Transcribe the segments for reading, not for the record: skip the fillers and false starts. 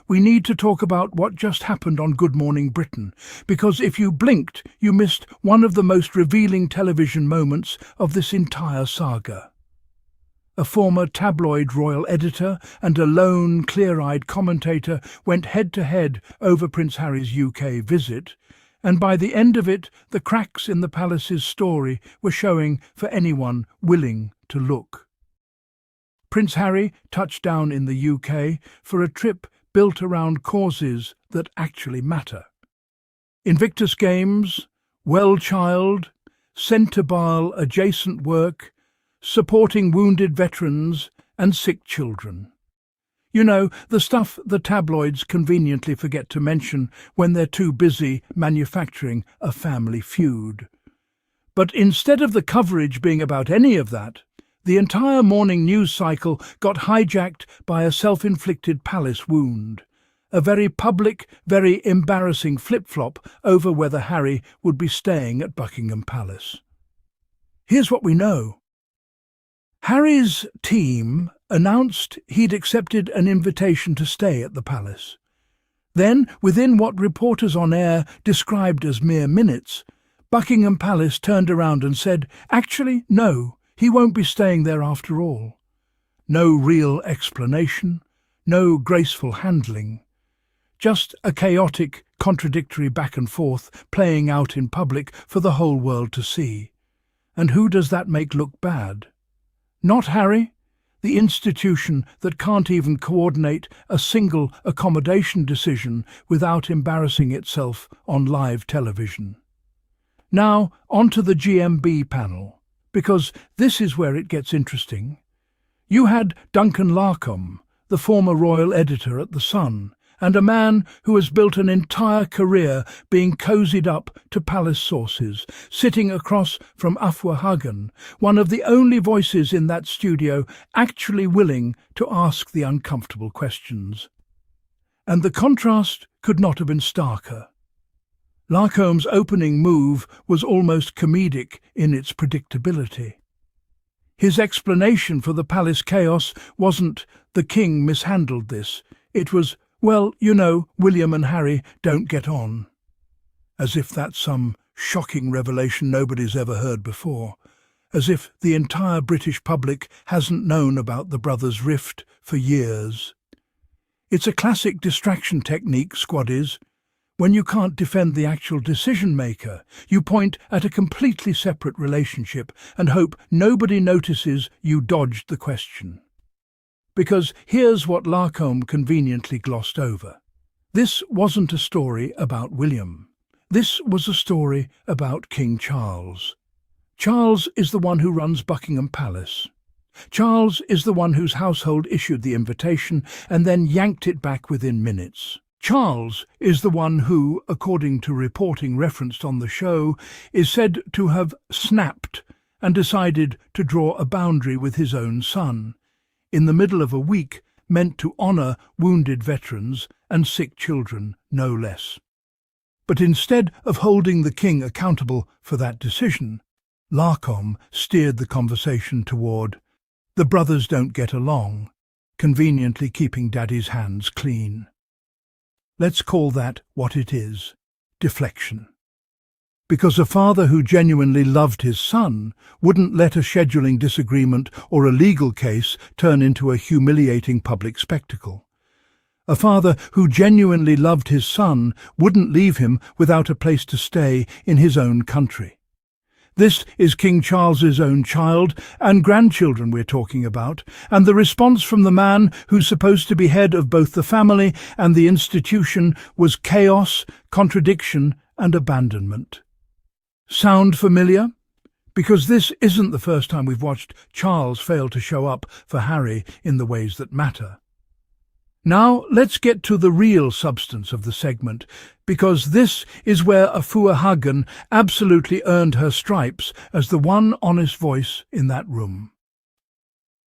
we need to talk about what just happened on Good Morning Britain, because if you blinked, you missed one of the most revealing television moments of this entire saga. A former tabloid royal editor and a lone, clear-eyed commentator went head-to-head over Prince Harry's UK visit, and by the end of it, the cracks in the palace's story were showing for anyone willing to look. Prince Harry touched down in the UK for a trip built around causes that actually matter. Invictus Games, WellChild, Centre-Bar adjacent work, supporting wounded veterans and sick children. You know, the stuff the tabloids conveniently forget to mention when they're too busy manufacturing a family feud. But instead of the coverage being about any of that, the entire morning news cycle got hijacked by a self-inflicted palace wound. A very public, very embarrassing flip-flop over whether Harry would be staying at Buckingham Palace. Here's what we know. Harry's team announced he'd accepted an invitation to stay at the palace. Then, within what reporters on air described as mere minutes, Buckingham Palace turned around and said, actually, no, he won't be staying there after all. No real explanation, no graceful handling. Just a chaotic, contradictory back and forth playing out in public for the whole world to see. And who does that make look bad? Not Harry, the institution that can't even coordinate a single accommodation decision without embarrassing itself on live television. Now, on to the GMB panel, because this is where it gets interesting. You had Duncan Larcombe, the former royal editor at The Sun, and a man who has built an entire career being cozied up to palace sources, sitting across from Afua Hagan, one of the only voices in that studio actually willing to ask the uncomfortable questions. And the contrast could not have been starker. Larcombe's opening move was almost comedic in its predictability. His explanation for the palace chaos wasn't "the king mishandled this," it was, well, you know, William and Harry don't get on. As if that's some shocking revelation nobody's ever heard before. As if the entire British public hasn't known about the brothers' rift for years. It's a classic distraction technique, squaddies. When you can't defend the actual decision-maker, you point at a completely separate relationship and hope nobody notices you dodged the question. Because here's what Larcombe conveniently glossed over. This wasn't a story about William. This was a story about King Charles. Charles is the one who runs Buckingham Palace. Charles is the one whose household issued the invitation and then yanked it back within minutes. Charles is the one who, according to reporting referenced on the show, is said to have snapped and decided to draw a boundary with his own son, in the middle of a week meant to honour wounded veterans and sick children, no less. But instead of holding the king accountable for that decision, Larcombe steered the conversation toward the brothers don't get along, conveniently keeping Daddy's hands clean. Let's call that what it is, deflection. Because a father who genuinely loved his son wouldn't let a scheduling disagreement or a legal case turn into a humiliating public spectacle. A father who genuinely loved his son wouldn't leave him without a place to stay in his own country. This is King Charles's own child and grandchildren we're talking about, and the response from the man who's supposed to be head of both the family and the institution was chaos, contradiction, and abandonment. Sound familiar? Because this isn't the first time we've watched Charles fail to show up for Harry in the ways that matter. Now let's get to the real substance of the segment, because this is where Afua Hagan absolutely earned her stripes as the one honest voice in that room.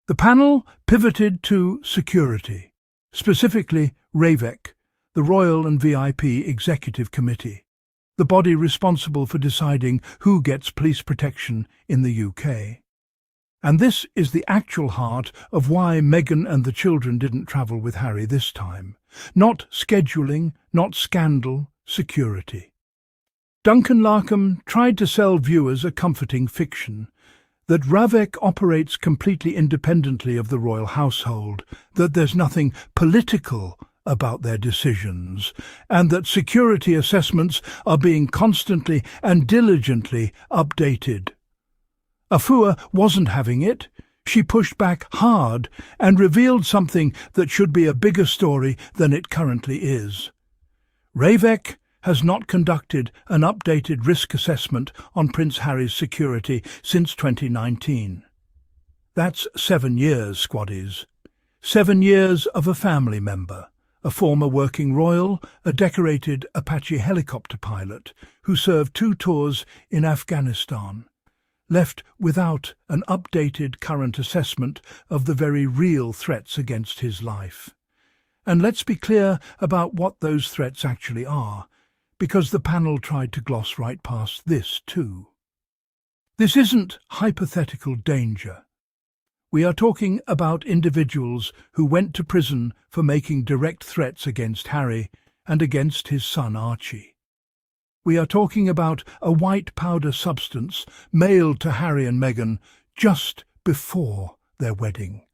The panel pivoted to security, specifically RAVEC, the Royal and VIP Executive Committee, the body responsible for deciding who gets police protection in the UK. And this is the actual heart of why Meghan and the children didn't travel with Harry this time. Not scheduling, not scandal, security. Duncan Larcombe tried to sell viewers a comforting fiction, that RAVEC operates completely independently of the royal household, that there's nothing political about their decisions, and that security assessments are being constantly and diligently updated. Afua wasn't having it. She pushed back hard and revealed something that should be a bigger story than it currently is. RAVEC has not conducted an updated risk assessment on Prince Harry's security since 2019. That's 7 years, squaddies. 7 years of a family member, a former working royal, a decorated Apache helicopter pilot who served 2 tours in Afghanistan, left without an updated current assessment of the very real threats against his life. And let's be clear about what those threats actually are, because the panel tried to gloss right past this too. This isn't hypothetical danger. We are talking about individuals who went to prison for making direct threats against Harry and against his son Archie. We are talking about a white powder substance mailed to Harry and Meghan just before their wedding,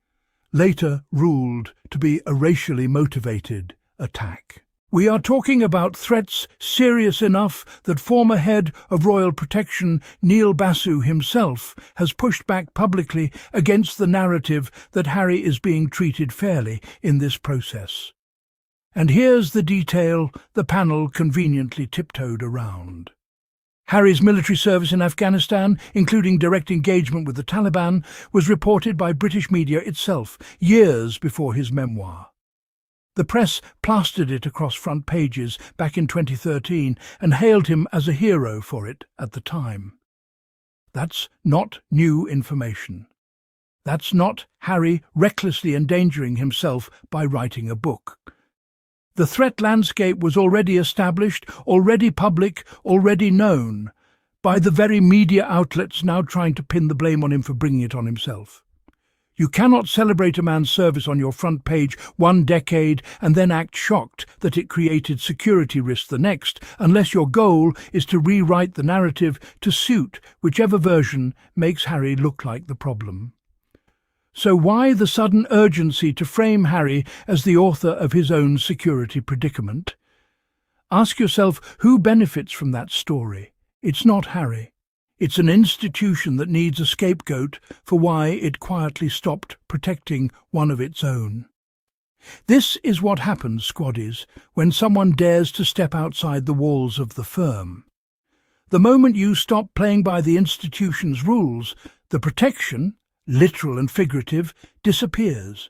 later ruled to be a racially motivated attack. We are talking about threats serious enough that former head of Royal Protection Neil Basu himself has pushed back publicly against the narrative that Harry is being treated fairly in this process. And here's the detail the panel conveniently tiptoed around. Harry's military service in Afghanistan, including direct engagement with the Taliban, was reported by British media itself years before his memoir. The press plastered it across front pages back in 2013 and hailed him as a hero for it at the time. That's not new information. That's not Harry recklessly endangering himself by writing a book. The threat landscape was already established, already public, already known, by the very media outlets now trying to pin the blame on him for bringing it on himself. You cannot celebrate a man's service on your front page 1 decade and then act shocked that it created security risks the next, unless your goal is to rewrite the narrative to suit whichever version makes Harry look like the problem. So why the sudden urgency to frame Harry as the author of his own security predicament? Ask yourself who benefits from that story. It's not Harry. It's an institution that needs a scapegoat for why it quietly stopped protecting one of its own. This is what happens, squaddies, when someone dares to step outside the walls of the firm. The moment you stop playing by the institution's rules, the protection, literal and figurative, disappears.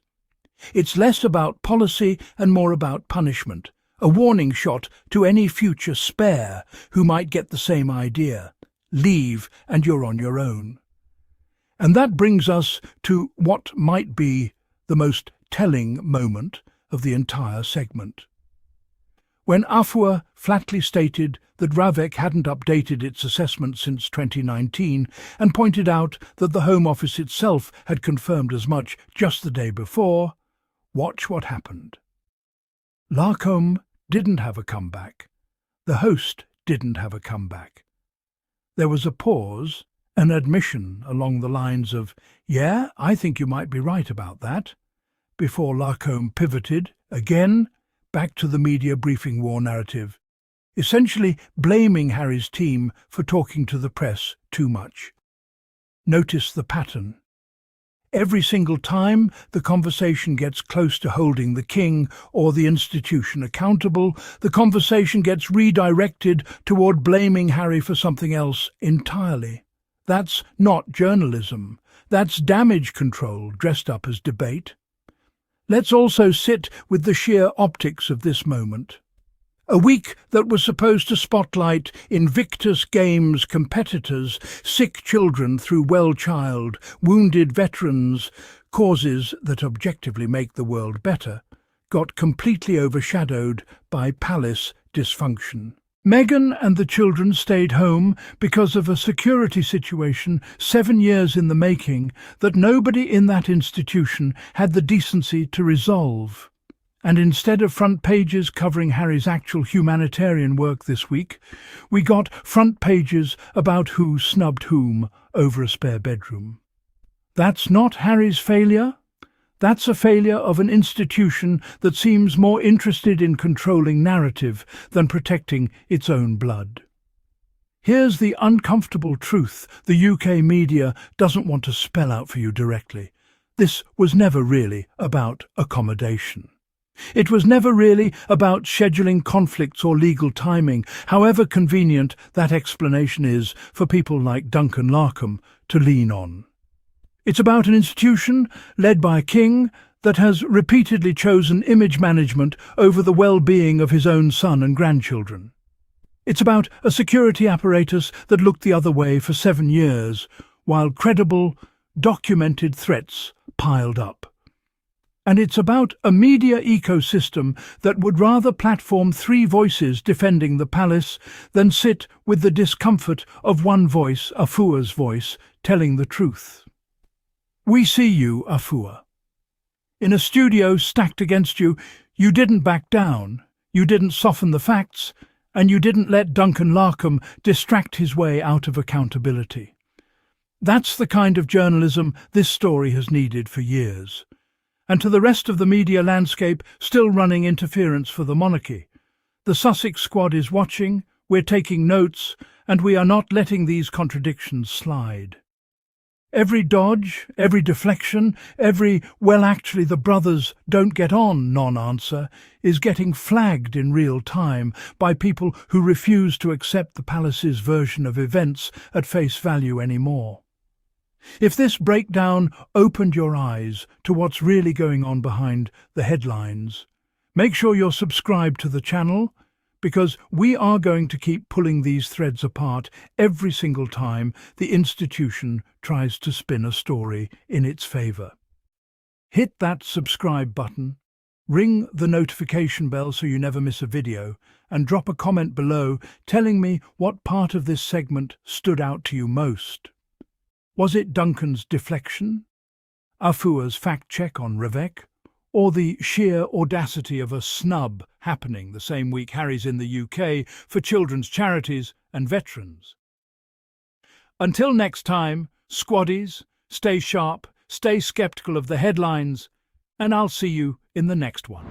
It's less about policy and more about punishment, a warning shot to any future spare who might get the same idea. Leave and you're on your own. And that brings us to what might be the most telling moment of the entire segment. When Afua flatly stated that RAVEC hadn't updated its assessment since 2019 and pointed out that the Home Office itself had confirmed as much just the day before, watch what happened. Larcombe didn't have a comeback. The host didn't have a comeback. There was a pause, an admission along the lines of, "Yeah, I think you might be right about that," before Larcombe pivoted, again, back to the media briefing war narrative, essentially blaming Harry's team for talking to the press too much. Notice the pattern. Every single time the conversation gets close to holding the king or the institution accountable, the conversation gets redirected toward blaming Harry for something else entirely. That's not journalism. That's damage control dressed up as debate. Let's also sit with the sheer optics of this moment. A week that was supposed to spotlight Invictus Games competitors, sick children through WellChild, wounded veterans, causes that objectively make the world better, got completely overshadowed by palace dysfunction. Meghan and the children stayed home because of a security situation 7 years in the making that nobody in that institution had the decency to resolve. And instead of front pages covering Harry's actual humanitarian work this week, we got front pages about who snubbed whom over a spare bedroom. That's not Harry's failure. That's a failure of an institution that seems more interested in controlling narrative than protecting its own blood. Here's the uncomfortable truth the UK media doesn't want to spell out for you directly. This was never really about accommodation. It was never really about scheduling conflicts or legal timing, however convenient that explanation is for people like Duncan Larkham to lean on. It's about an institution, led by a king, that has repeatedly chosen image management over the well-being of his own son and grandchildren. It's about a security apparatus that looked the other way for 7 years, while credible, documented threats piled up. And it's about a media ecosystem that would rather platform 3 voices defending the palace than sit with the discomfort of one voice, Afua's voice, telling the truth. We see you, Afua. In a studio stacked against you, you didn't back down, you didn't soften the facts, and you didn't let Duncan Larkham distract his way out of accountability. That's the kind of journalism this story has needed for years. And to the rest of the media landscape still running interference for the monarchy, the Sussex squad is watching, we're taking notes, and we are not letting these contradictions slide. Every dodge, every deflection, every "well, actually the brothers don't get on" non-answer is getting flagged in real time by people who refuse to accept the palace's version of events at face value anymore. If this breakdown opened your eyes to what's really going on behind the headlines, make sure you're subscribed to the channel, because we are going to keep pulling these threads apart every single time the institution tries to spin a story in its favour. Hit that subscribe button, ring the notification bell so you never miss a video, and drop a comment below telling me what part of this segment stood out to you most. Was it Duncan's deflection, Afua's fact-check on RAVEC, or the sheer audacity of a snub happening the same week Harry's in the UK for children's charities and veterans? Until next time, squaddies, stay sharp, stay skeptical of the headlines, and I'll see you in the next one.